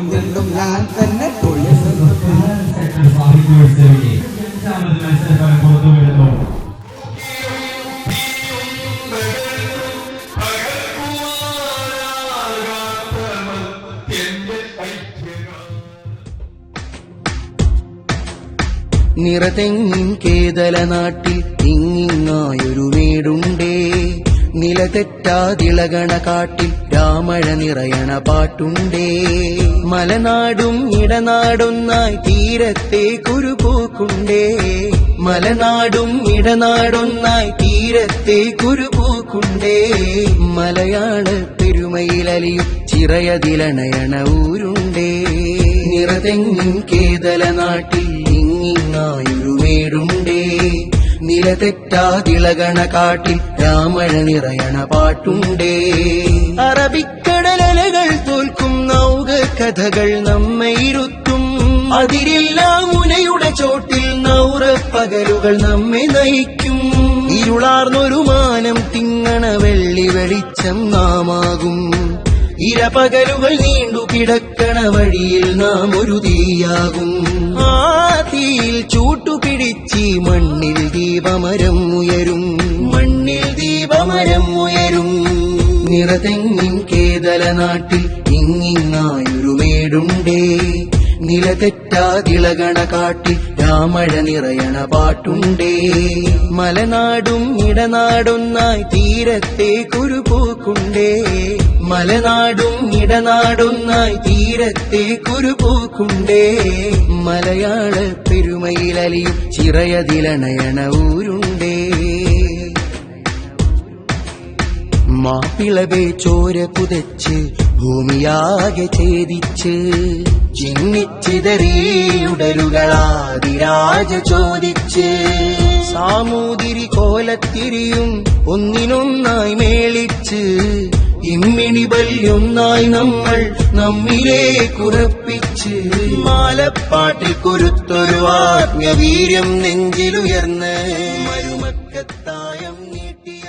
ഞാൻ തന്നെ നിറതെങ്ങിൻ കേതല നാട്ടിൽ ഇങ്ങിങ്ങായൊരു വീടുണ്ടേ, നിലതെറ്റാതിളകണ കാട്ടിൽ രാമഴ നിറയണ പാട്ടുണ്ടേ. മലനാടും ഇടനാടൊന്നായി തീരത്തേക്കൊരു പൂക്കുണ്ടേ, മലനാടും ഇടനാടൊന്നായി തീരത്തേക്കൊരു പൂക്കുണ്ടേ. മലയാള പെരുമയിലലിയും ചിറയതിലണയണ ഊരുണ്ടേ, നിറതെങ്ങിൻ കേതല നാട്ടിൽ ഇങ്ങിങ്ങായൊരു വീടുണ്ടേ, നിലതെറ്റാതിളകണ കാട്ടിൽ രാമഴ നിറയണ പാട്ടുണ്ടേ. അറബിക്കടലകൾ തോൽക്കും നൗക കഥകൾ നമ്മെ ഇരുത്തും, അതിരില്ലാ മുനയുടെ ചോട്ടിൽ നൗറപ്പകലുകൾ നമ്മെ നയിക്കും. ഇരുളാർന്നൊരു മാനം തിങ്ങണ വെള്ളി വെളിച്ചം നാമാകും, ഇരപകലുകൾ നീണ്ടു കിടക്കണ വഴിയിൽ നാം ഒരു തീയാകും. ആ തീയിൽ ചൂട്ടുപിടിച്ചി മണ്ണിൽ ദീപമരം ഉയരും, മണ്ണിൽ ദീപമരം ഉയരും. നിറതെങ്ങിൻ കേതല നാട്ടിൽ ഇങ്ങിങ്ങായൊരു വീടുണ്ടേ, നിലതെറ്റാതിളകണ കാട്ടിൽ രാമഴ നിറയണ പാട്ടുണ്ടേ. മലനാടും ഇടനാടൊന്നായി തീരത്തേക്കൊരു പൂക്കുണ്ടേ, മലനാടും ഇടനാടൊന്നായി തീരത്തേക്കൊരു പൂക്കുണ്ടേ. മലയാള പെരുമയിലലിയും ചിറയതിലണയണ ഊരുണ്ടേ. മാപ്പിളവേ ചോര പുതച്ച് ഭൂമിയാകെ ഛേദിച്ച് ചിന്നിച്ചിതറിയുടലുകളാതിരാജ ചോദിച്ച്, സാമൂതിരി കോലത്തിരിയും ഒന്നിനൊന്നായി മേളിച്ച്, ഇമ്മിണി ബല്യൊന്നായി നമ്മൾ നമ്മിലേ കുറപ്പിച്ച്, മാലപ്പാട്ടിൽ കുരുത്തൊരു ആത്മവീര്യം നെഞ്ചിലുയർന്ന് മരുമക്കത്തായം നീട്ടിയ